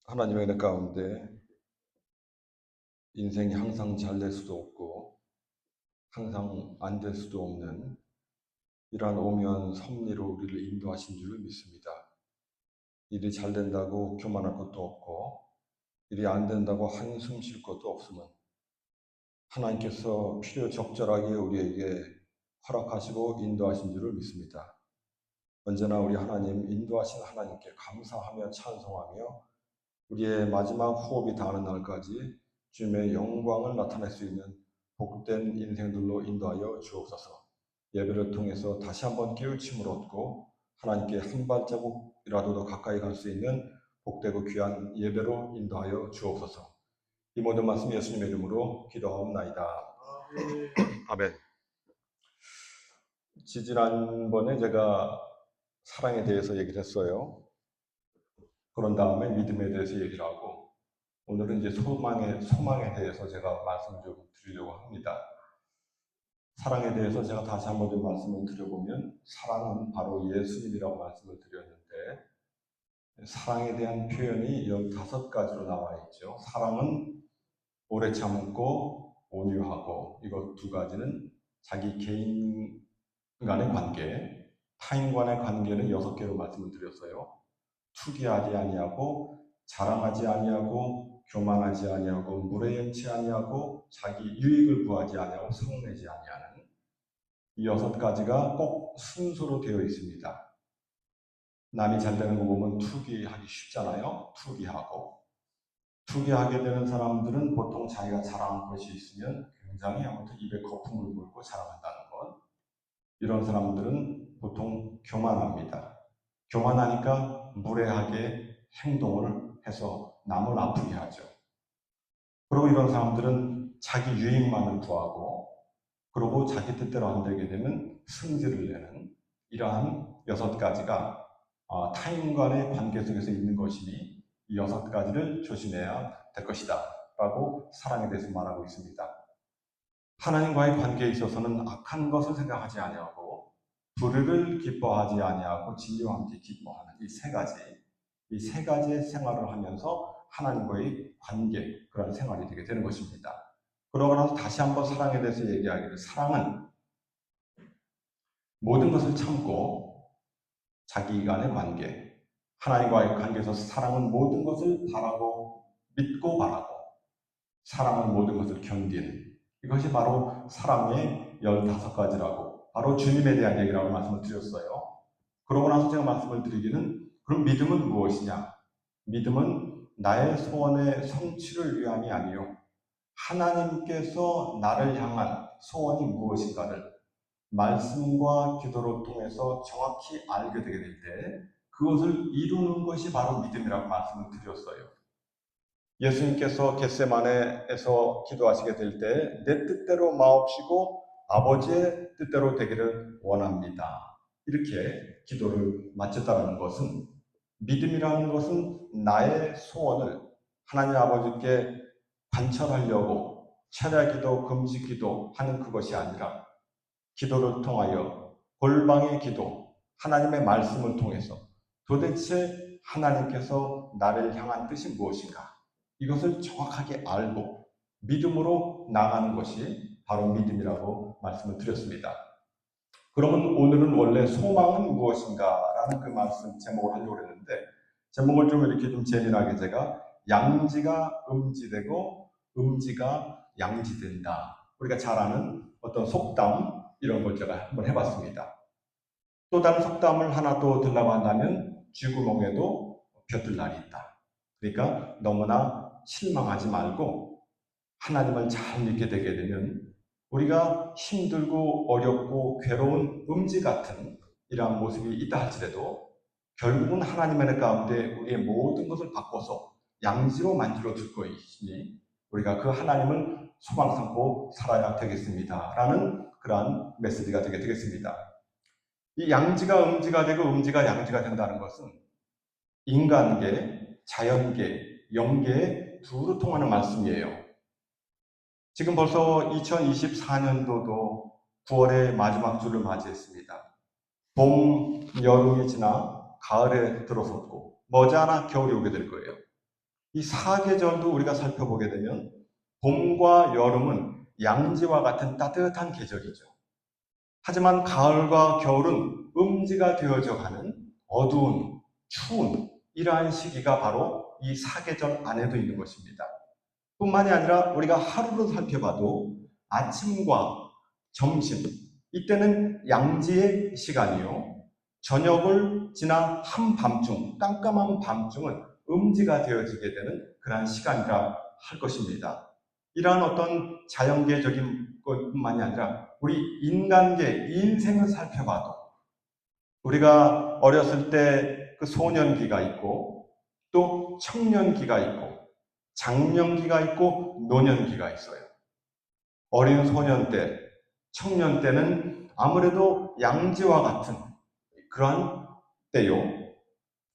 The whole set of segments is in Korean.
하나님의 은혜 가운데 인생이 항상 잘 될 수도 없고 항상 안 될 수도 없는 이러한 오묘한 섭리로 우리를 인도하신 줄을 믿습니다. 일이 잘 된다고 교만할 것도 없고 일이 안 된다고 한숨 쉴 것도 없음은 하나님께서 필요 적절하게 우리에게 허락하시고 인도하신 줄을 믿습니다. 언제나 우리 하나님 인도하신 하나님께 감사하며 찬송하며 우리의 마지막 호흡이 닿는 날까지 주님의 영광을 나타낼 수 있는 복된 인생들로 인도하여 주옵소서. 예배를 통해서 다시 한번 깨우침을 얻고 하나님께 한 발자국이라도 더 가까이 갈 수 있는 복되고 귀한 예배로 인도하여 주옵소서. 이 모든 말씀 예수님의 이름으로 기도하옵나이다. 아멘. 지지난번에 제가 사랑에 대해서 얘기를 했어요. 그런 다음에 믿음에 대해서 얘기를 하고 오늘은 이제 소망에 대해서 제가 말씀을 좀 드리려고 합니다. 사랑에 대해서 제가 다시 한번 좀 말씀을 드려보면 사랑은 바로 예수님이라고 말씀을 드렸는데 사랑에 대한 표현이 15가지로 나와 있죠. 사랑은 오래 참고 온유하고 이것 두 가지는 자기 개인 간의 관계, 타인 간의 관계는 6개로 말씀을 드렸어요. 투기하지 아니하고 자랑하지 아니하고 교만하지 아니하고 무례연치 아니하고 자기 유익을 구하지 아니하고 성내지 아니하는 이 6가지가 꼭 순서로 되어 있습니다. 남이 잘 되는 거 보면 투기하기 쉽잖아요. 투기하게 되는 사람들은 보통 자기가 자랑할 것이 있으면 굉장히 아무튼 입에 거품을 물고 자랑한다는 것. 이런 사람들은 보통 교만합니다. 교만하니까 무례하게 행동을 해서 남을 아프게 하죠. 그리고 이런 사람들은 자기 유익만을 구하고 그리고 자기 뜻대로 안 되게 되면 승질을 내는 이러한 6가지가 타인 간의 관계 속에서 있는 것이니 이 6가지를 조심해야 될 것이다 라고 사랑에 대해서 말하고 있습니다. 하나님과의 관계에 있어서는 악한 것을 생각하지 아니하고 불의를 기뻐하지 아니하고 진리와 함께 기뻐하는 이 세 가지의 생활을 하면서 하나님과의 관계, 그런 생활이 되게 되는 것입니다. 그러고 나서 다시 한번 사랑에 대해서 얘기하기를 사랑은 모든 것을 참고 자기 간의 관계, 하나님과의 관계에서 사랑은 모든 것을 바라고 믿고 바라고 사랑은 모든 것을 견디는 이것이 바로 사랑의 15가지라고 바로 주님에 대한 얘기라고 말씀을 드렸어요. 그러고 나서 제가 말씀을 드리기는 그럼 믿음은 무엇이냐? 믿음은 나의 소원의 성취를 위함이 아니요 하나님께서 나를 향한 소원이 무엇인가를 말씀과 기도를 통해서 정확히 알게 되게 될 때 그것을 이루는 것이 바로 믿음이라고 말씀을 드렸어요. 예수님께서 겟세마네에서 기도하시게 될 때 내 뜻대로 마옵시고 아버지의 뜻대로 되기를 원합니다. 이렇게 기도를 마쳤다는 것은 믿음이라는 것은 나의 소원을 하나님 아버지께 관철하려고 철야기도 금식기도 하는 그것이 아니라 기도를 통하여 골방의 기도, 하나님의 말씀을 통해서 도대체 하나님께서 나를 향한 뜻이 무엇인가? 이것을 정확하게 알고 믿음으로 나가는 것이 바로 믿음이라고 말씀을 드렸습니다. 그러면 오늘은 원래 소망은 무엇인가? 라는 그 말씀 제목을 하려고 했는데 제목을 좀 이렇게 좀 재미나게 제가 양지가 음지되고 음지가 양지된다. 우리가 잘 아는 어떤 속담 이런 걸 제가 한번 해봤습니다. 또 다른 속담을 하나 또 들라고 한다면 쥐구멍에도 벼들 날이 있다. 그러니까 너무나 실망하지 말고 하나님을 잘 믿게 되게 되면 우리가 힘들고 어렵고 괴로운 음지 같은 이러한 모습이 있다 할지라도 결국은 하나님의 은혜 가운데 우리의 모든 것을 바꿔서 양지로 만들어 줄 것이니 우리가 그 하나님을 소망 삼고 살아야 되겠습니다. 라는 그러한 메시지가 되게 되겠습니다. 이 양지가 음지가 되고 음지가 양지가 된다는 것은 인간계, 자연계, 영계의 두루 통하는 말씀이에요. 지금 벌써 2024년도도 9월의 마지막 주를 맞이했습니다. 봄, 여름이 지나 가을에 들어섰고 머지않아 겨울이 오게 될 거예요. 이 사계절도 우리가 살펴보게 되면 봄과 여름은 양지와 같은 따뜻한 계절이죠. 하지만 가을과 겨울은 음지가 되어져 가는 어두운, 추운 이러한 시기가 바로 이 사계절 안에도 있는 것입니다. 뿐만이 아니라 우리가 하루를 살펴봐도 아침과 점심, 이때는 양지의 시간이요. 저녁을 지나 한밤중, 깜깜한 밤중은 음지가 되어지게 되는 그러한 시간이라 할 것입니다. 이러한 어떤 자연계적인 것뿐만이 아니라 우리 인간계, 인생을 살펴봐도 우리가 어렸을 때 그 소년기가 있고 또 청년기가 있고 장년기가 있고 노년기가 있어요. 어린 소년 때, 청년 때는 아무래도 양지와 같은 그러한 때요.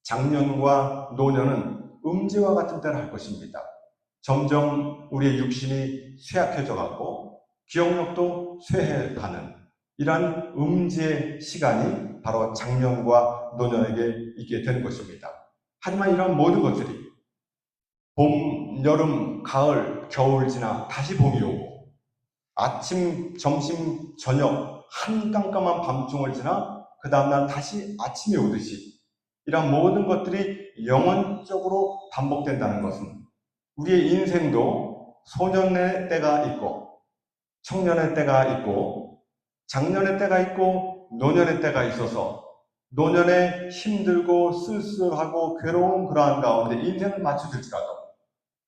장년과 노년은 음지와 같은 때를 할 것입니다. 점점 우리의 육신이 쇠약해져 가고 기억력도 쇠해가는 이러한 음지의 시간이 바로 장년과 노년에게 있게 되는 것입니다. 하지만 이런 모든 것들이 봄, 여름, 가을, 겨울 지나 다시 봄이 오고 아침, 점심, 저녁 한 깜깜한 밤중을 지나 그 다음날 다시 아침이 오듯이 이런 모든 것들이 영원적으로 반복된다는 것은 우리의 인생도 소년의 때가 있고 청년의 때가 있고 장년의 때가 있고 노년의 때가 있어서 노년에 힘들고 쓸쓸하고 괴로운 그러한 가운데 인생을 마치들지라도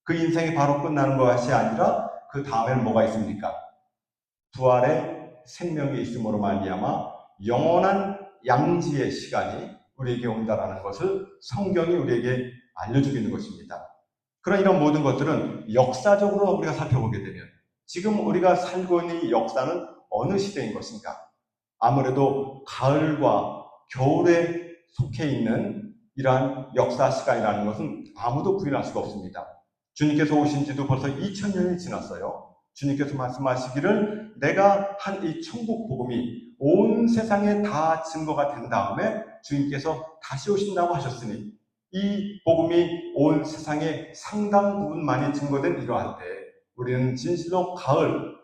그 인생이 바로 끝나는 것이 아니라 그 다음에는 뭐가 있습니까? 부활의 생명이 있음으로 말미암아 영원한 양지의 시간이 우리에게 온다라는 것을 성경이 우리에게 알려주고 있는 것입니다. 그런 이런 모든 것들은 역사적으로 우리가 살펴보게 되면 지금 우리가 살고 있는 이 역사는 어느 시대인 것인가? 아무래도 가을과 겨울에 속해 있는 이러한 역사 시간이라는 것은 아무도 부인할 수가 없습니다. 주님께서 오신 지도 벌써 2000년이 지났어요. 주님께서 말씀하시기를 내가 한 이 천국 복음이 온 세상에 다 증거가 된 다음에 주님께서 다시 오신다고 하셨으니 이 복음이 온 세상에 상당 부분 많이 증거된 이러한 때 우리는 진실로 가을,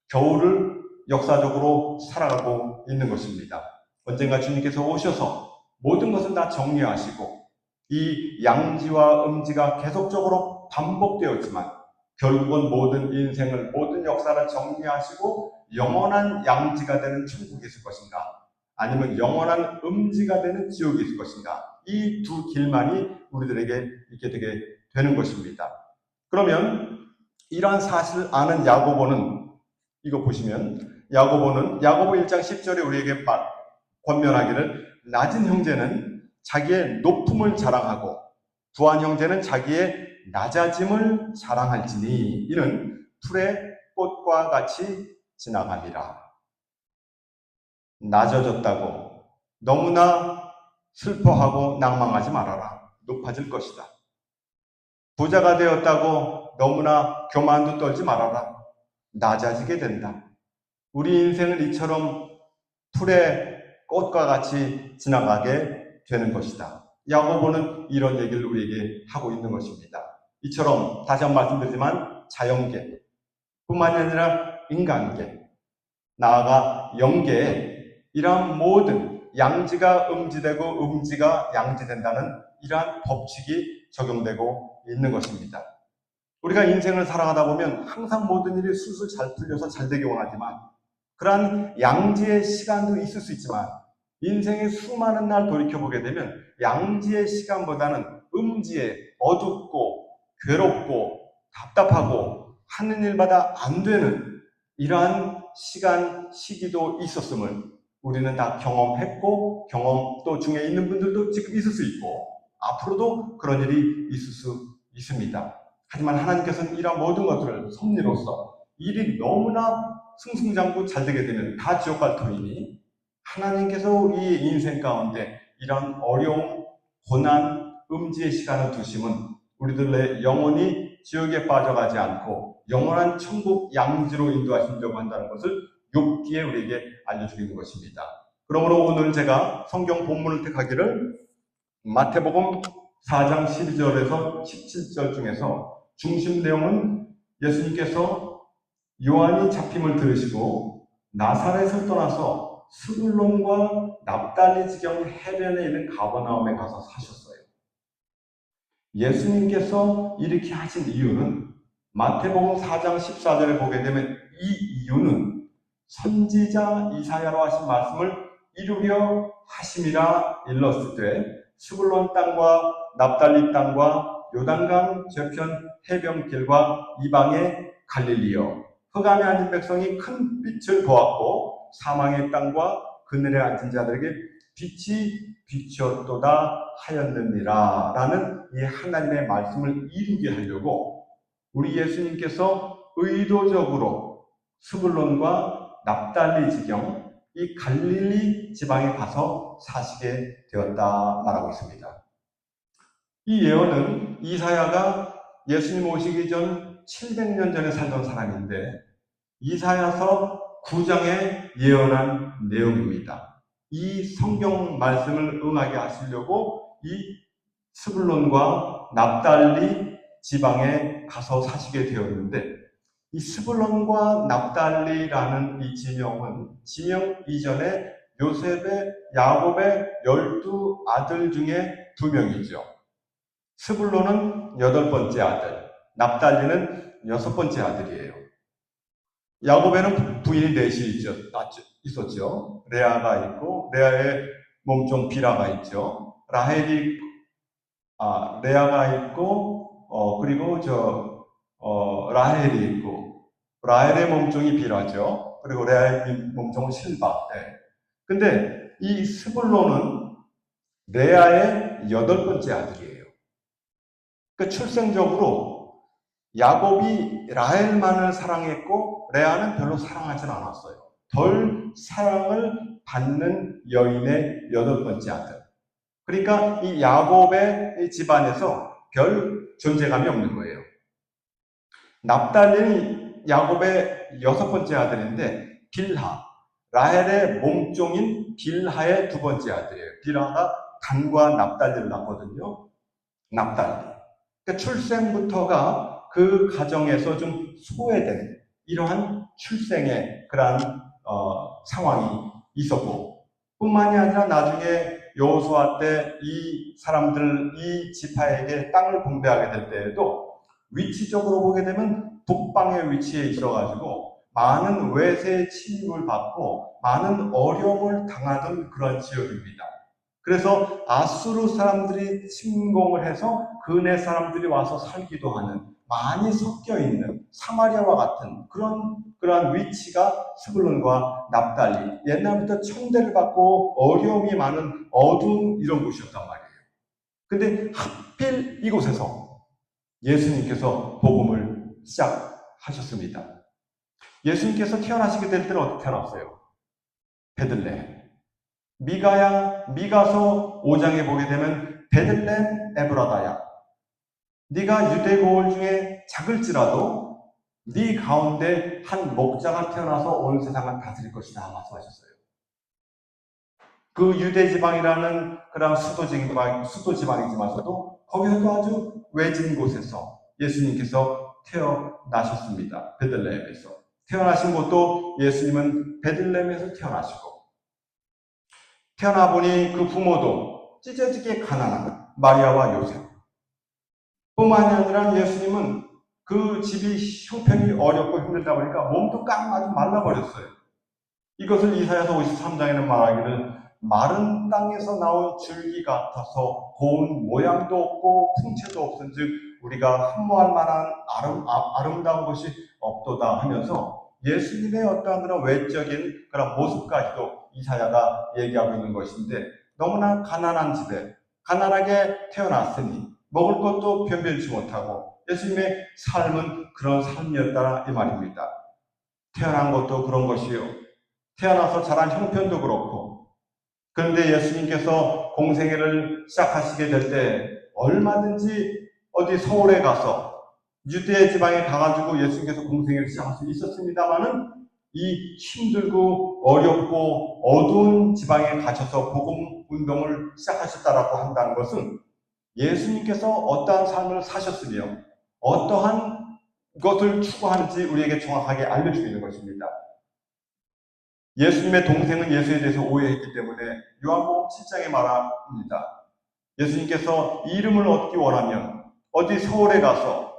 겨울을 역사적으로 살아가고 있는 것입니다. 언젠가 주님께서 오셔서 모든 것을 다 정리하시고 이 양지와 음지가 계속적으로 반복되었지만 결국은 모든 인생을, 모든 역사를 정리하시고 영원한 양지가 되는 천국이 있을 것인가? 아니면 영원한 음지가 되는 지옥이 있을 것인가? 이 두 길만이 우리들에게 있게 되게 되는 것입니다. 그러면 이러한 사실을 아는 야고보는 이거 보시면 야고보 1장 10절에 우리에게 권면하기를 낮은 형제는 자기의 높음을 자랑하고 부한 형제는 자기의 낮아짐을 자랑할지니 이는 풀의 꽃과 같이 지나갑니다. 낮아졌다고 너무나 슬퍼하고 낭망하지 말아라. 높아질 것이다. 부자가 되었다고 너무나 교만도 떨지 말아라. 낮아지게 된다. 우리 인생을 이처럼 풀의 꽃과 같이 지나가게 되는 것이다. 야고보는 이런 얘기를 우리에게 하고 있는 것입니다. 이처럼 다시 한번 말씀드리지만 자연계 뿐만이 아니라 인간계, 나아가 영계에 이러한 모든 양지가 음지되고 음지가 양지된다는 이러한 법칙이 적용되고 있는 것입니다. 우리가 인생을 살아가다 보면 항상 모든 일이 술술 잘 풀려서 잘 되기 원하지만 그러한 양지의 시간도 있을 수 있지만 인생의 수많은 날 돌이켜보게 되면 양지의 시간보다는 음지에 어둡고 괴롭고 답답하고 하는 일마다 안 되는 이러한 시간, 시기도 있었음을 우리는 다 경험했고 경험 또 중에 있는 분들도 지금 있을 수 있고 앞으로도 그런 일이 있을 수 있습니다. 하지만 하나님께서는 이러한 모든 것들을 섭리로서 일이 너무나 승승장구 잘 되게 되면 다 지옥 갈 터이니 하나님께서 우리의 인생 가운데 이런 어려움, 고난, 음지의 시간을 두심은 우리들의 영혼이 지옥에 빠져가지 않고 영원한 천국 양지로 인도하시려고 한다는 것을 욥기에 우리에게 알려주고 있는 것입니다. 그러므로 오늘 제가 성경 본문을 택하기를 마태복음 4장 12절에서 17절 중에서 중심 내용은 예수님께서 요한이 잡힘을 들으시고 나사렛을 떠나서 스불론과 납달리 지경 해변에 있는 가버나움에 가서 사셨어요. 예수님께서 이렇게 하신 이유는 마태복음 4장 14절에 보게 되면 이 이유는 선지자 이사야로 하신 말씀을 이루려 하심이라 일렀을 때 스불론 땅과 납달리 땅과 요단강 저편 해변길과 이방의 갈릴리여 흑암에 앉은 백성이 큰 빛을 보았고 사망의 땅과 그늘에 앉은 자들에게 빛이 비추었도다 하였느니라 라는 이 하나님의 말씀을 이루게 하려고 우리 예수님께서 의도적으로 스불론과 납달리 지경 이 갈릴리 지방에 가서 사시게 되었다 말하고 있습니다. 이 예언은 이사야가 예수님 오시기 전 700년 전에 살던 사람인데 이사야서 9장에 예언한 내용입니다. 이 성경 말씀을 응하게 하시려고 이 스불론과 납달리 지방에 가서 사시게 되었는데 이 스불론과 납달리라는 이 지명은 지명 이전에 요셉의 야곱의 12아들 중에 2명이죠. 스불론은 8번째 아들, 납달리는 6번째 아들이에요. 야곱에는 부인이 넷이 있었죠. 레아가 있고 레아의 몸종 비라가 있죠. 레아가 있고 그리고 라헬이 있고 라헬의 몸종이 비라죠. 그리고 레아의 몸종은 실바. 네. 근데 이 스불론은 레아의 8번째 아들이에요. 그러니까 출생적으로 야곱이 라헬만을 사랑했고 레아는 별로 사랑하지 않았어요. 덜 사랑을 받는 여인의 8번째 아들. 그러니까 이 야곱의 집안에서 별 존재감이 없는 거예요. 납달리는 야곱의 6번째 아들인데 빌하, 라헬의 몸종인 빌하의 2번째 아들이에요. 빌하가 단과 납달리를 낳거든요. 납달리. 그러니까 출생부터가 그 가정에서 좀 소외된 이러한 출생의 그러한 상황이 있었고 뿐만이 아니라 나중에 여호수아 때 이 사람들, 이 지파에게 땅을 분배하게 될 때에도 위치적으로 보게 되면 북방의 위치에 있어가지고 많은 외세의 침입을 받고 많은 어려움을 당하던 그런 지역입니다. 그래서 아수르 사람들이 침공을 해서 그네 사람들이 와서 살기도 하는 많이 섞여 있는 사마리아와 같은 그러한 위치가 스불론과 납달리, 옛날부터 천대를 받고 어려움이 많은 어두운 이런 곳이었단 말이에요. 근데 하필 이곳에서 예수님께서 복음을 시작하셨습니다. 예수님께서 태어나시게 될 때는 어떻게 태어났어요? 베들레헴. 미가서 5장에 보게 되면 베들레헴 에브라다야, 네가 유대 고을 중에 작을지라도 네 가운데 한 목자가 태어나서 온 세상을 다스릴 것이다 말씀하셨어요. 그 유대 지방이라는 그런 수도 지방이지만서도 거기서도 아주 외진 곳에서 예수님께서 태어나셨습니다. 베들레헴에서 태어나신 곳도 예수님은 베들레헴에서 태어나시고 태어나 보니 그 부모도 찢어지게 가난한 마리아와 요셉 뿐만이 아니라 예수님은 그 집이 형편이 어렵고 힘들다 보니까 몸도 깡 아주 말라버렸어요. 이것을 이사야서 53장에는 말하기를 마른 땅에서 나온 줄기 같아서 고운 모양도 없고 풍채도 없은즉 우리가 흠모할 만한 아름다운 것이 없도다 하면서 예수님의 어떠한 그런 외적인 그런 모습까지도 이사야가 얘기하고 있는 것인데 너무나 가난한 집에 가난하게 태어났으니 먹을 것도 변변치 못하고 예수님의 삶은 그런 삶이었다 이 말입니다. 태어난 것도 그런 것이요. 태어나서 자란 형편도 그렇고 그런데 예수님께서 공생애를 시작하시게 될 때 얼마든지 어디 서울에 가서 유대 지방에 가가지고 예수님께서 공생애를 시작할 수 있었습니다만은 이 힘들고 어렵고 어두운 지방에 가셔서 복음 운동을 시작하셨다라고 한다는 것은 예수님께서 어떠한 삶을 사셨으며 어떠한 것을 추구하는지 우리에게 정확하게 알려주고 있는 것입니다. 예수님의 동생은 예수에 대해서 오해했기 때문에 요한복음 7장에 말합니다. 예수님께서 이름을 얻기 원하면 어디 서울에 가서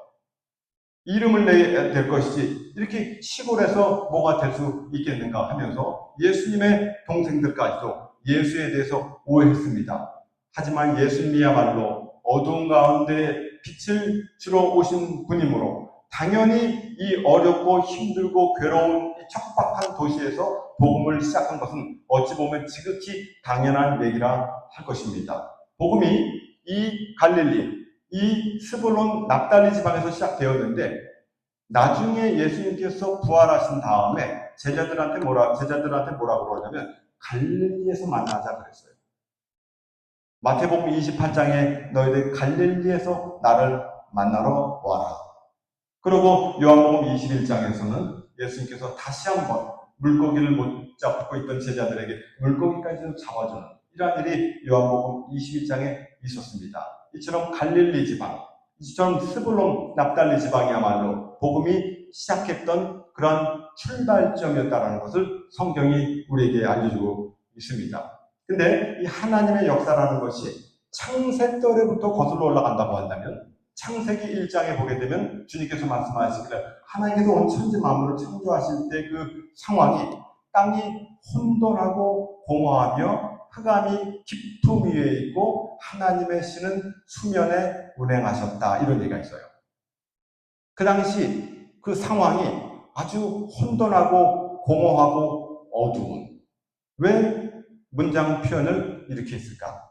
이름을 내야 될 것이지 이렇게 시골에서 뭐가 될 수 있겠는가 하면서 예수님의 동생들까지도 예수에 대해서 오해했습니다. 하지만 예수님이야말로 어두운 가운데 빛을 주러 오신 분이므로 당연히 이 어렵고 힘들고 괴로운 이 척박한 도시에서 복음을 시작한 것은 어찌 보면 지극히 당연한 얘기라 할 것입니다. 복음이 이 갈릴리, 이 스불론 납달리 지방에서 시작되었는데 나중에 예수님께서 부활하신 다음에 제자들한테 뭐라고 그러냐면 갈릴리에서 만나자 그랬어요. 마태복음 28장에 너희들 갈릴리에서 나를 만나러 와라. 그리고 요한복음 21장에서는 예수님께서 다시 한번 물고기를 못 잡고 있던 제자들에게 물고기까지 잡아주는 이러한 일이 요한복음 21장에 있었습니다. 이처럼 갈릴리 지방, 이처럼 스불론 납달리 지방이야말로 복음이 시작했던 그런 출발점이었다는 것을 성경이 우리에게 알려주고 있습니다. 근데 이 하나님의 역사라는 것이 창세 때부터 거슬러 올라간다고 한다면 창세기 1장에 보게 되면 주님께서 말씀하시기를 하나님께서 온 천지 만물을 창조하실 때 그 상황이 땅이 혼돈하고 공허하며 흑암이 깊음 위에 있고 하나님의 신은 수면에 운행하셨다 이런 얘기가 있어요. 그 당시 그 상황이 아주 혼돈하고 공허하고 어두운 왜 문장 표현을 이렇게 했을까?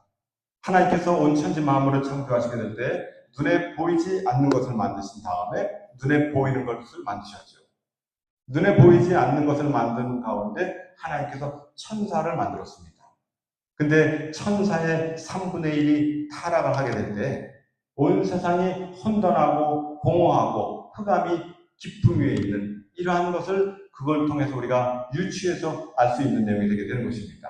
하나님께서 온 천지 만물을 창조하시게 될 때 눈에 보이지 않는 것을 만드신 다음에 눈에 보이는 것을 만드셨죠. 눈에 보이지 않는 것을 만드는 가운데 하나님께서 천사를 만들었습니다. 근데 천사의 3분의 1이 타락을 하게 될 때 온 세상이 혼돈하고 공허하고 흑암이 깊음 위에 있는 이러한 것을 그걸 통해서 우리가 유추해서 알 수 있는 내용이 되게 되는 것입니다.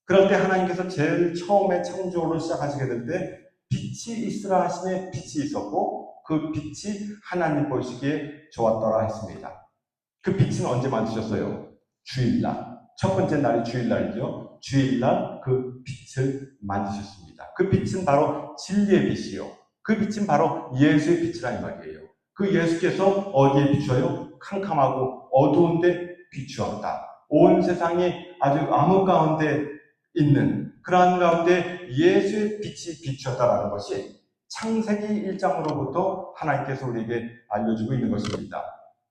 그럴 때 하나님께서 제일 처음에 창조를 시작하시게 될 때 빛이 있으라 하심에 빛이 있었고 그 빛이 하나님 보시기에 좋았더라 했습니다. 그 빛은 언제 만드셨어요? 주일날. 첫 번째 날이 주일날이죠. 주일날 그 빛을 만드셨습니다. 그 빛은 바로 진리의 빛이요. 그 빛은 바로 예수의 빛이라 이 말이에요. 그 예수께서 어디에 비추어요? 캄캄하고 어두운데 비추었다. 온 세상이 아주 암흑 가운데 있는 그러한 가운데 예수의 빛이 비추었다라는 것이 창세기 1장으로부터 하나님께서 우리에게 알려주고 있는 것입니다.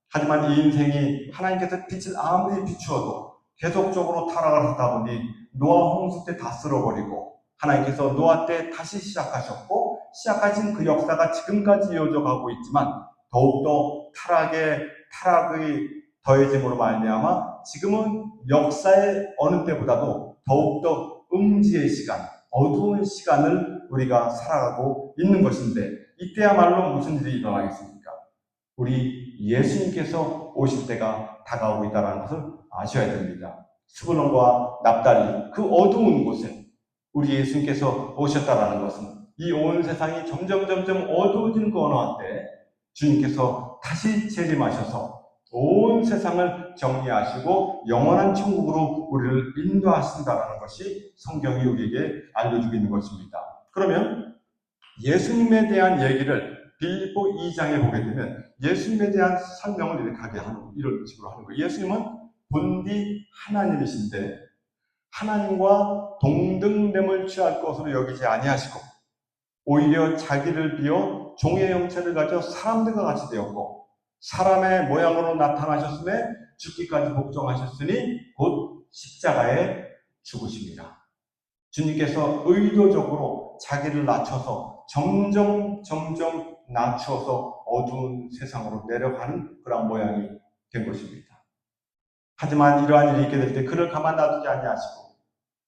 하지만 이 인생이 하나님께서 빛을 아무리 비추어도 계속적으로 타락을 하다 보니 노아 홍수 때 다 쓸어버리고 하나님께서 노아 때 다시 시작하셨고 시작하신 그 역사가 지금까지 이어져 가고 있지만 더욱더 타락의 더해짐으로 말미암아 지금은 역사의 어느 때보다도 더욱더 음지의 시간, 어두운 시간을 우리가 살아가고 있는 것인데 이때야말로 무슨 일이 일어나겠습니까? 우리 예수님께서 오실 때가 다가오고 있다는 것을 아셔야 됩니다. 스불론과 납달리 그 어두운 곳에 우리 예수님께서 오셨다는 것은 이 온 세상이 점점 어두워지는 그 어느 한때 주님께서 다시 재림하셔서 온 세상을 정리하시고 영원한 천국으로 우리를 인도하신다는 것이 성경이 우리에게 알려주고 있는 것입니다. 그러면 예수님에 대한 얘기를 빌립보 2장에 보게 되면 예수님에 대한 설명을 이렇게 하게 하는 이런 식으로 하는 거예요. 예수님은 본디 하나님이신데 하나님과 동등됨을 취할 것으로 여기지 아니하시고 오히려 자기를 비워 종의 형체를 가져 사람들과 같이 되었고 사람의 모양으로 나타나셨음에 죽기까지 복종하셨으니 곧 십자가에 죽으십니다. 주님께서 의도적으로 자기를 낮춰서 점점 낮추어서 어두운 세상으로 내려가는 그런 모양이 된 것입니다. 하지만 이러한 일이 있게 될 때 그를 가만 놔두지 아니하시고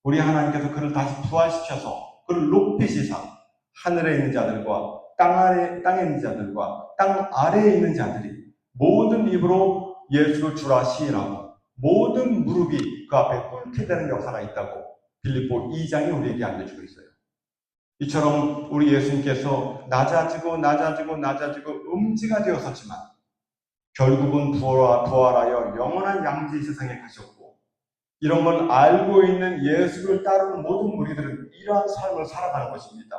우리 하나님께서 그를 다시 부활시켜서 그를 높이시사 하늘에 있는 자들과 땅에 있는 자들과 땅 아래에 있는 자들이 모든 입으로 예수를 주라 시인하고 모든 무릎이 그 앞에 꿇게 되는 역사가 있다고 빌립보 2장이 우리에게 알려주고 있어요. 이처럼 우리 예수님께서 낮아지고 음지가 되었었지만 결국은 부활하여 영원한 양지 세상에 가셨고, 이런 걸 알고 있는 예수를 따르는 모든 무리들은 이러한 삶을 살아가는 것입니다.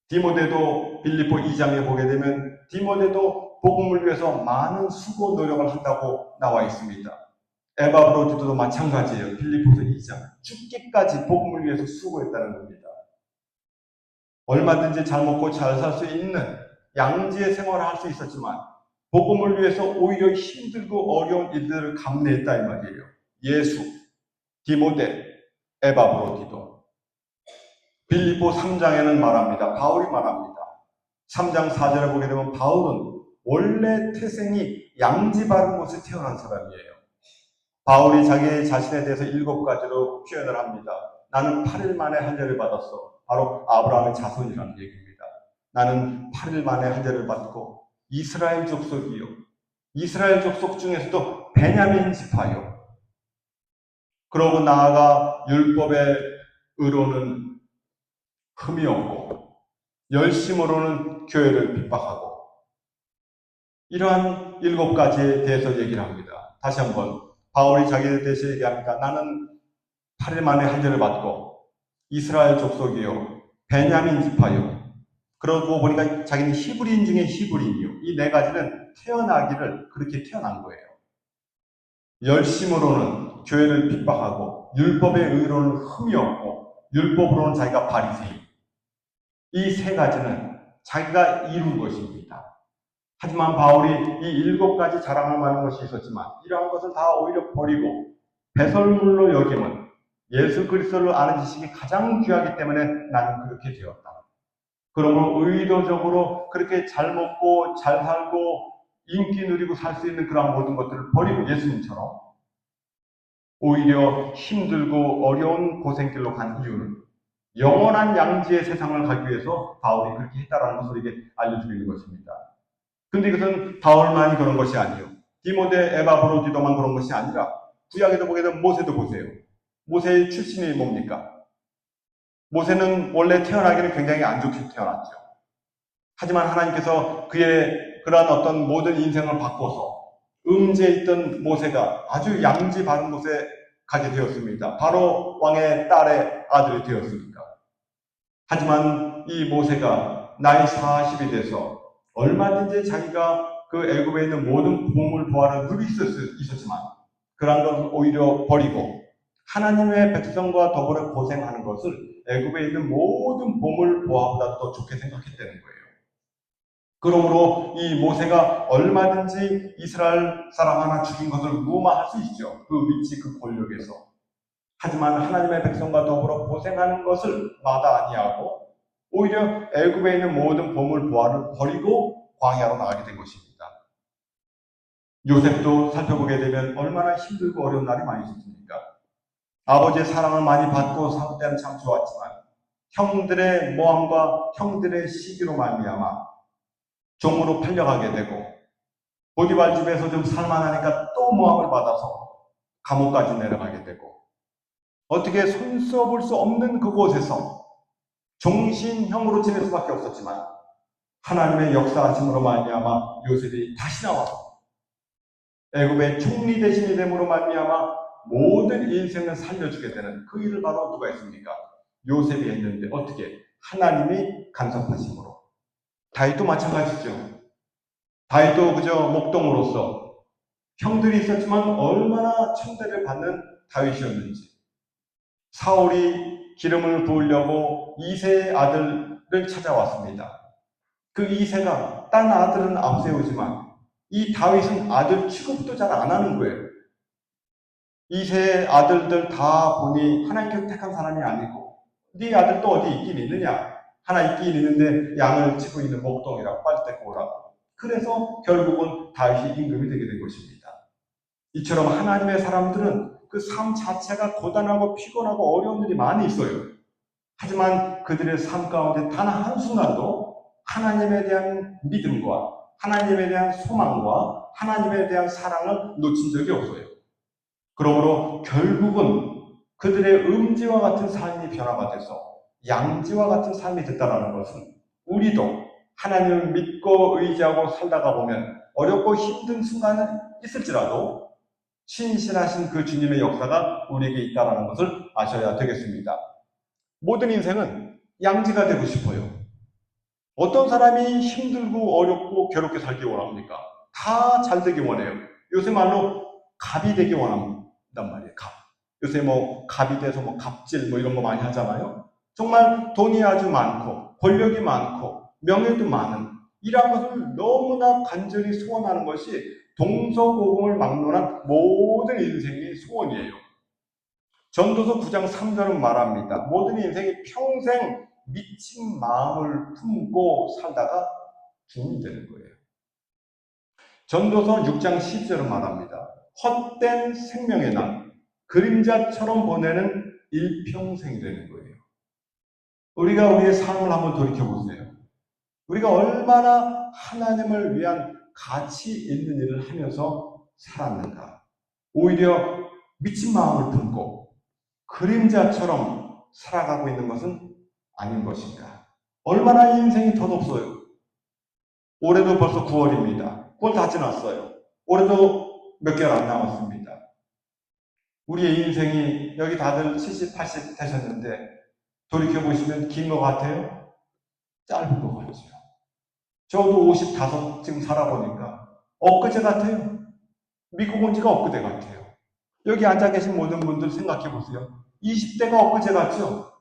디모데도 빌립보 2장에 보게 되면 디모데도 복음을 위해서 많은 수고 노력을 한다고 나와 있습니다. 에바브로디도 마찬가지예요. 빌립보서 2장. 죽기까지 복음을 위해서 수고했다는 겁니다. 얼마든지 잘 먹고 잘 살 수 있는 양지의 생활을 할 수 있었지만 복음을 위해서 오히려 힘들고 어려운 일들을 감내했다 이 말이에요. 예수, 디모데, 에바브로디도. 빌립보 3장에는 말합니다. 바울이 말합니다. 3장 4절에 보게 되면 바울은 원래 태생이 양지 바른 곳에 태어난 사람이에요. 바울이 자기 자신에 대해서 7가지로 표현을 합니다. 나는 8일 만에 할례를 받았어. 바로 아브라함의 자손이라는 얘기입니다. 나는 8일 만에 할례를 받고 이스라엘 족속이요. 이스라엘 족속 중에서도 베냐민 지파요. 그러고 나아가 율법의 의로는 흠이 없고 열심으로는 교회를 핍박하고, 이러한 7가지에 대해서 얘기를 합니다. 다시 한번 바울이 자기에 대해서 얘기합니다. 나는 8일 만에 할례를 받고 이스라엘 족속이요 베냐민 지파요. 그러고 보니까 자기는 히브리인 중에 히브리인이요. 이 4가지는 태어나기를 그렇게 태어난 거예요. 열심으로는 교회를 핍박하고 율법의 의로는 흠이 없고 율법으로는 자기가 바리새인. 이 3가지는 자기가 이룬 것입니다. 하지만 바울이 이 7가지 자랑할 만한 것이 있었지만 이러한 것을 다 오히려 버리고 배설물로 여김은 예수 그리스도를 아는 지식이 가장 귀하기 때문에 나는 그렇게 되었다. 그러므로 의도적으로 그렇게 잘 먹고 잘 살고 인기 누리고 살 수 있는 그런 모든 것들을 버리고 예수님처럼 오히려 힘들고 어려운 고생길로 간 이유는 영원한 양지의 세상을 가기 위해서 바울이 그렇게 했다라는 것을 이게 알려주고 있는 것입니다. 근데 이것은 바울만이 그런 것이 아니에요. 디모데, 에바브로디도만 그런 것이 아니라 구약에도 보게 되면 모세도 보세요. 모세의 출신이 뭡니까? 모세는 원래 태어나기는 굉장히 안 좋게 태어났죠. 하지만 하나님께서 그의 그러한 어떤 모든 인생을 바꿔서 음지에 있던 모세가 아주 양지 바른 곳에 가게 되었습니다. 바로 왕의 딸의 아들이 되었으니까. 하지만 이 모세가 나이 40이 돼서 얼마든지 자기가 그 애굽에 있는 모든 보물 보화를 누릴 수 있었지만 그런 것을 오히려 버리고 하나님의 백성과 더불어 고생하는 것을 애굽에 있는 모든 보물 보화보다 더 좋게 생각했다는 거예요. 그러므로 이 모세가 얼마든지 이스라엘 사람 하나 죽인 것을 무마할 수 있죠. 그 위치, 그 권력에서. 하지만 하나님의 백성과 더불어 고생하는 것을 마다 아니하고 오히려 애굽에 있는 모든 보물 보화를 버리고 광야로 나가게 된 것입니다. 요셉도 살펴보게 되면 얼마나 힘들고 어려운 날이 많이 있었습니까? 아버지의 사랑을 많이 받고 살 때는 참 좋았지만 형들의 모함과 형들의 시기로 말미암아 종으로 팔려가게 되고 보디발 집에서 좀 살만하니까 또 모함을 받아서 감옥까지 내려가게 되고 어떻게 손써볼 수 없는 그곳에서 종신형으로 지낼 수밖에 없었지만 하나님의 역사하심으로 말미암아 요셉이 다시 나와서 애굽의 총리 대신이 됨으로 말미암아 모든 인생을 살려주게 되는 그 일을 바로 누가 했습니까? 요셉이 했는데 어떻게? 하나님이 간섭하심으로. 다윗도 마찬가지죠. 다윗도 그저 목동으로서 형들이 있었지만 얼마나 천대를 받는 다윗이었는지. 사울이 기름을 부으려고 이새의 아들을 찾아왔습니다. 그 이새가 딴 아들은 앞세우지만 이 다윗은 아들 취급도 잘 안 하는 거예요. 이새의 아들들 다 보니 하나님께서 택한 사람이 아니고 네 아들 또 어디 있긴 있느냐? 하나 있긴 있는데 양을 치고 있는 목동이라고 빨리 데리고 오라고. 그래서 결국은 다윗이 임금이 되게 된 것입니다. 이처럼 하나님의 사람들은 그 삶 자체가 고단하고 피곤하고 어려운 일이 많이 있어요. 하지만 그들의 삶 가운데 단 한순간도 하나님에 대한 믿음과 하나님에 대한 소망과 하나님에 대한 사랑을 놓친 적이 없어요. 그러므로 결국은 그들의 음지와 같은 삶이 변화가 돼서 양지와 같은 삶이 됐다는 것은 우리도 하나님을 믿고 의지하고 살다가 보면 어렵고 힘든 순간은 있을지라도 신실하신 그 주님의 역사가 우리에게 있다는 것을 아셔야 되겠습니다. 모든 인생은 양지가 되고 싶어요. 어떤 사람이 힘들고 어렵고 괴롭게 살기 원합니까? 다 잘 되기 원해요. 요새 말로 갑이 되기 원한단 말이에요. 갑. 요새 뭐 갑이 돼서 뭐 갑질 뭐 이런 거 많이 하잖아요. 정말 돈이 아주 많고 권력이 많고 명예도 많은 이런 것을 너무나 간절히 소원하는 것이 동서고금을 막론한 모든 인생의 소원이에요. 전도서 9장 3절은 말합니다. 모든 인생이 평생 미친 마음을 품고 살다가 죽으면 되는 거예요. 전도서 6장 10절은 말합니다. 헛된 생명의 날, 그림자처럼 보내는 일평생이 되는 거예요. 우리가 우리의 삶을 한번 돌이켜보세요. 우리가 얼마나 하나님을 위한 가치 있는 일을 하면서 살았는가. 오히려 미친 마음을 품고 그림자처럼 살아가고 있는 것은 아닌 것인가. 얼마나 인생이 덧없어요. 올해도 벌써 9월입니다. 9월 다 지났어요. 올해도 몇 개월 안 남았습니다. 우리의 인생이 여기 다들 70, 80 되셨는데 돌이켜보시면 긴 것 같아요? 짧은 것 같죠. 저도 55 지금 살아보니까 엊그제 같아요. 미국 온 지가 엊그제 같아요. 여기 앉아 계신 모든 분들 생각해 보세요. 20대가 엊그제 같죠?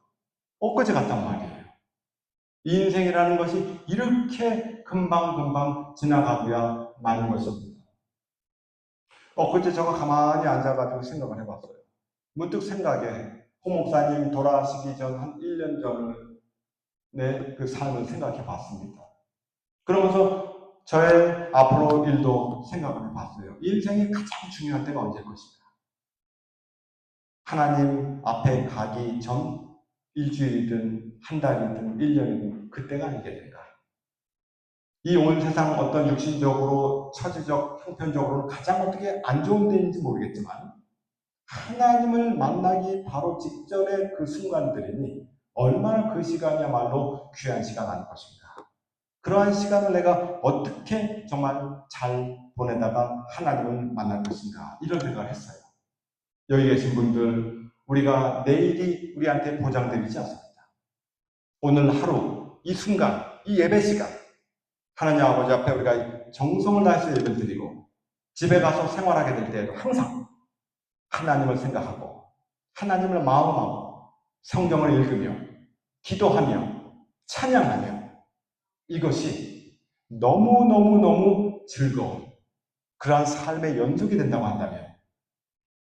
엊그제 같단 말이에요. 인생이라는 것이 이렇게 금방금방 지나가고야 마는 것입니다. 엊그제 제가 가만히 앉아가지고 생각을 해봤어요. 문득 생각에 홍 목사님 돌아가시기 전 한 1년 전에 그 삶을 생각해 봤습니다. 그러면서 저의 앞으로 일도 생각을 해봤어요. 인생의 가장 중요한 때가 언제일 것인가? 하나님 앞에 가기 전 일주일이든 한 달이든 1년이든 그때가 아니겠는가? 이 온 세상 어떤 육신적으로 처지적 형편적으로는 가장 어떻게 안 좋은 데인지 모르겠지만 하나님을 만나기 바로 직전의 그 순간들이니 얼마나 그 시간이야말로 귀한 시간 아닐 것인가. 그러한 시간을 내가 어떻게 정말 잘 보내다가 하나님을 만날 것인가 이런 생각을 했어요. 여기 계신 분들 우리가 내일이 우리한테 보장되지 않습니다. 오늘 하루 이 순간 이 예배 시간 하나님 아버지 앞에 우리가 정성을 다해서 예배를 드리고 집에 가서 생활하게 될 때에도 항상 하나님을 생각하고 하나님을 마음하고 성경을 읽으며 기도하며 찬양하며 이것이 너무너무너무 즐거운 그러한 삶의 연속이 된다고 한다면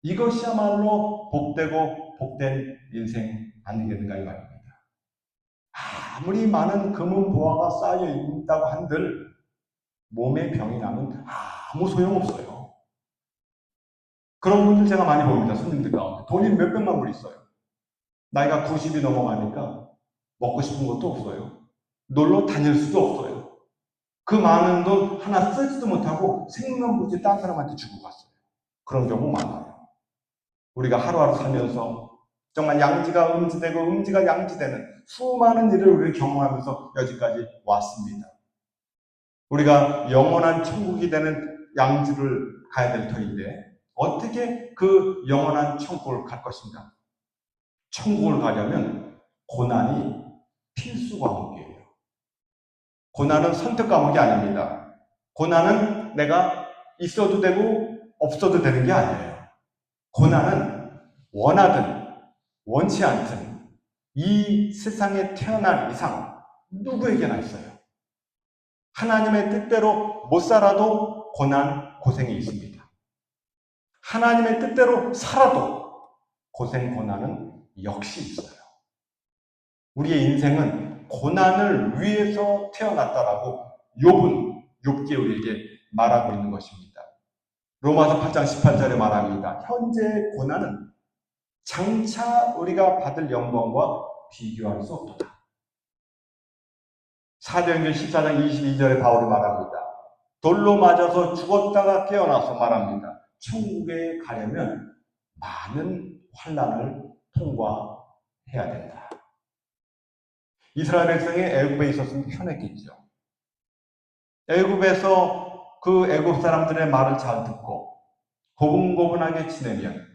이것이야말로 복되고 복된 인생 아니겠는가 이 말입니다. 아무리 많은 금은 보화가 쌓여 있다고 한들 몸에 병이 나면 아무 소용없어요. 그런 분들 제가 많이 봅니다. 손님들 가운데. 돈이 몇백만 불 있어요. 나이가 90이 넘어가니까 먹고 싶은 것도 없어요. 놀러 다닐 수도 없어요. 그 많은 돈 하나 쓰지도 못하고 생명부지 딴 사람한테 주고 갔어요. 그런 경우 많아요. 우리가 하루하루 살면서 정말 양지가 음지되고 음지가 양지되는 수많은 일을 우리 경험하면서 여기까지 왔습니다. 우리가 영원한 천국이 되는 양지를 가야 될 터인데 어떻게 그 영원한 천국을 갈 것인가? 천국을 가려면 고난이 필수 과목이에요. 고난은 선택 과목이 아닙니다. 고난은 내가 있어도 되고 없어도 되는 게 아니에요. 고난은 원하든 원치 않든 이 세상에 태어난 이상 누구에게나 있어요. 하나님의 뜻대로 못 살아도 고난, 고생이 있습니다. 하나님의 뜻대로 살아도 고생, 고난은 역시 있어요. 우리의 인생은 고난을 위해서 태어났다라고 욥기 우리에게 말하고 있는 것입니다. 로마서 8장 18절에 말합니다. 현재의 고난은 장차 우리가 받을 영광과 비교할 수 없다. 사도행전 14장 22절에 바울이 말합니다. 돌로 맞아서 죽었다가 깨어나서 말합니다. 천국에 가려면 많은 환난을 통과해야 된다. 이스라엘 백성이 애굽에 있었으면 편했겠죠. 애굽에서 그 애굽 사람들의 말을 잘 듣고 고분고분하게 지내면,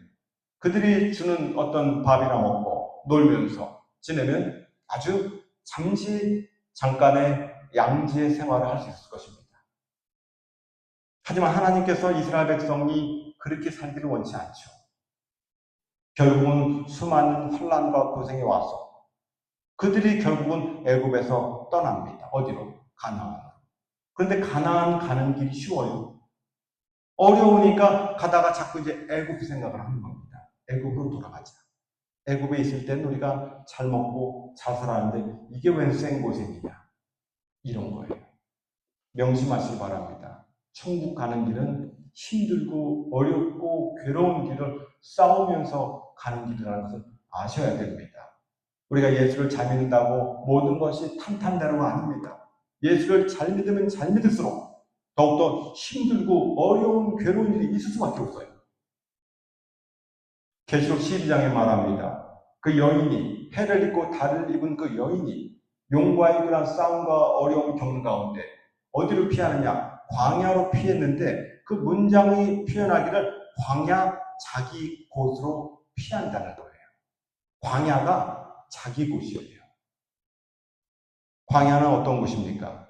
그들이 주는 어떤 밥이나 먹고 놀면서 지내면 아주 잠깐의 양지의 생활을 할 수 있을 것입니다. 하지만 하나님께서 이스라엘 백성이 그렇게 살기를 원치 않죠. 결국은 수많은 환난과 고생이 와서 그들이 결국은 애굽에서 떠납니다. 어디로? 가나안으로. 그런데 가나안 가는 길이 쉬워요? 어려우니까 가다가 자꾸 이제 애굽 생각을 하는 겁니다. 애굽으로 돌아가자. 애굽에 있을 때는 우리가 잘 먹고 잘 살았는데 이게 웬 생고생이냐, 이런 거예요. 명심하시기 바랍니다. 천국 가는 길은 힘들고 어렵고 괴로운 길을 싸우면서 가는 길이라는 것을 아셔야 됩니다. 우리가 예수를 잘 믿는다고 모든 것이 탄탄대로가 아닙니다. 예수를 잘 믿으면 잘 믿을수록 더욱더 힘들고 어려운 괴로운 일이 있을 수밖에 없어요. 계시록 12장에 말합니다. 그 여인이, 해를 입고 달을 입은 그 여인이 용과의 그런 싸움과 어려움을 겪는 가운데 어디로 피하느냐? 광야로 피했는데 그 문장이 표현하기를 광야 자기 곳으로 피한다는 거예요. 광야가 자기 곳이에요. 광야는 어떤 곳입니까?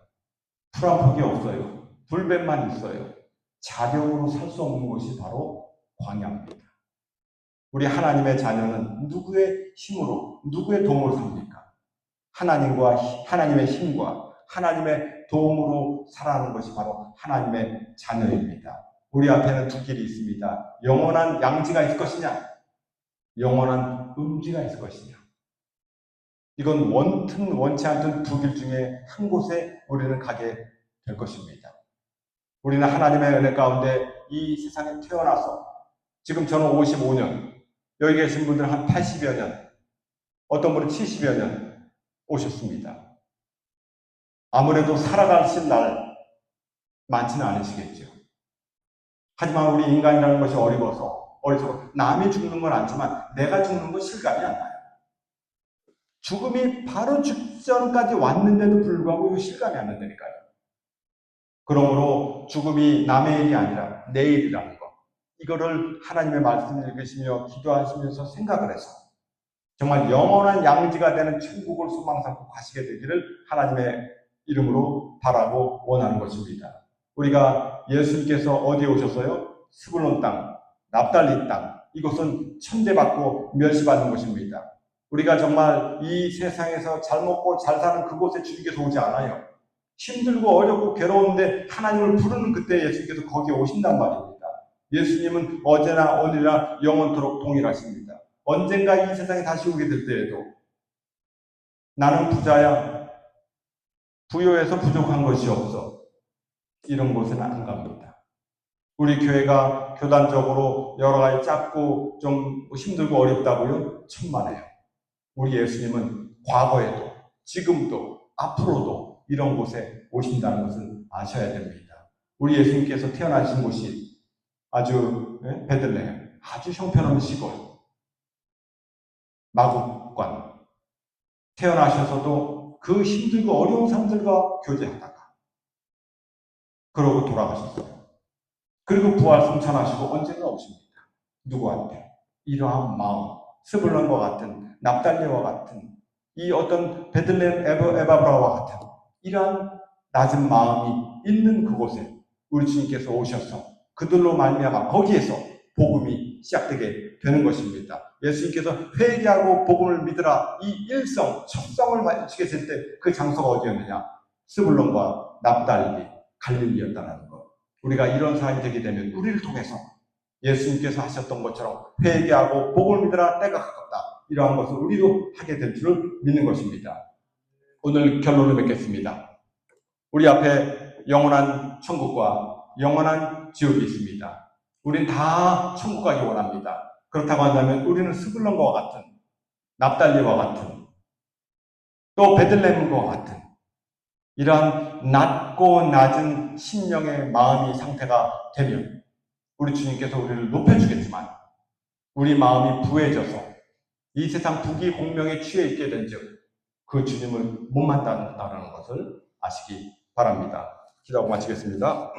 풀 한 폭이 없어요. 불뱀만 있어요. 자력으로 살 수 없는 곳이 바로 광야입니다. 우리 하나님의 자녀는 누구의 힘으로, 누구의 도움으로 삽니까? 하나님의 힘과 하나님의 도움으로 살아가는 것이 바로 하나님의 자녀입니다. 우리 앞에는 두 길이 있습니다. 영원한 양지가 있을 것이냐, 영원한 음지가 있을 것이냐. 이건 원치 않든 두 길 중에 한 곳에 우리는 가게 될 것입니다. 우리는 하나님의 은혜 가운데 이 세상에 태어나서 지금 저는 55년, 여기 계신 분들은 한 80여 년, 어떤 분은 70여 년 오셨습니다. 아무래도 살아가실 날 많지는 않으시겠죠. 하지만 우리 인간이라는 것이 어리석어 남이 죽는 건 않지만 내가 죽는 건 실감이 안 나요. 죽음이 바로 직전까지 왔는데도 불구하고 실감이 안 난다니까요. 그러므로 죽음이 남의 일이 아니라 내 일이라는 것, 이거를 하나님의 말씀을 읽으시며 기도하시면서 생각을 해서 정말 영원한 양지가 되는 천국을 소망 삼고 가시게 되기를 하나님의 이름으로 바라고 원하는 것입니다. 우리가 예수님께서 어디에 오셨어요? 스불론 땅, 납달리 땅, 이곳은 천대받고 멸시받는 곳입니다. 우리가 정말 이 세상에서 잘 먹고 잘 사는 그곳에 주님께서 오지 않아요. 힘들고 어렵고 괴로운데 하나님을 부르는 그때 예수님께서 거기에 오신단 말입니다. 예수님은 어제나 오늘이나 영원토록 동일하십니다. 언젠가 이 세상에 다시 오게 될 때에도 나는 부자야, 부요해서 부족한 것이 없어, 이런 곳은 안 갑니다. 우리 교회가 교단적으로 여러 가지 작고 좀 힘들고 어렵다고요? 천만에요. 우리 예수님은 과거에도 지금도 앞으로도 이런 곳에 오신다는 것을 아셔야 됩니다. 우리 예수님께서 태어나신 곳이 아주 베들레헴, 아주 형편없는 시골, 마국간, 태어나셔서도 그 힘들고 어려운 사람들과 교제하다가 그러고 돌아가셨어요. 그리고 부활 승천하시고 언젠가 오십니다. 누구한테? 이러한 마음, 스불론과 같은, 납달리와 같은, 이 어떤 베들레헴 에바브라와 같은 이러한 낮은 마음이 있는 그곳에 우리 주님께서 오셔서 그들로 말미암아 거기에서 복음이 시작되게 되는 것입니다. 예수님께서 회개하고 복음을 믿으라, 이 첩성을 마치게 될 때 그 장소가 어디였느냐? 스불론과 납달리, 갈릴리였다는 것. 우리가 이런 사람이 되게 되면 우리를 통해서 예수님께서 하셨던 것처럼 회개하고 복음을 믿으라, 때가 가깝다, 이러한 것을 우리도 하게 될 줄을 믿는 것입니다. 오늘 결론을 맺겠습니다. 우리 앞에 영원한 천국과 영원한 지옥이 있습니다. 우린 다 천국 가기 원합니다. 그렇다고 한다면 우리는 스불론과 같은, 납달리와 같은, 또 베들레헴과 같은 이러한 낮고 낮은 심령의 마음이 상태가 되면 우리 주님께서 우리를 높여주겠지만 우리 마음이 부해져서 이 세상 부귀 공명에 취해 있게 된즉 그 주님을 못 만난다는 것을 아시기 바랍니다. 기도하고 마치겠습니다.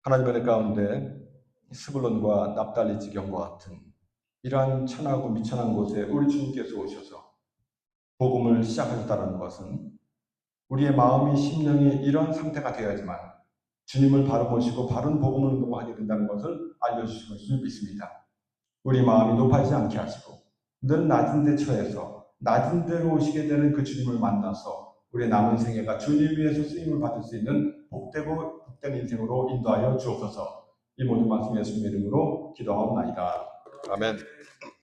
하나님의 은혜 가운데 스불론과 납달리 지경과 같은 이러한 천하고 미천한 곳에 우리 주님께서 오셔서 복음을 시작하셨다는 것은 우리의 마음이 심령이 이런 상태가 되어야지만 주님을 바로 모시고 바른 복음을 운동하게 된다는 것을 알려주신 것을 믿습니다. 우리 마음이 높아지지 않게 하시고 늘 낮은 데 처해서 낮은 데로 오시게 되는 그 주님을 만나서 우리의 남은 생애가 주님 위해서 쓰임을 받을 수 있는 복되고 복된 인생으로 인도하여 주옵소서. 이 모든 말씀 예수님의 이름으로 기도하옵나이다. 아멘.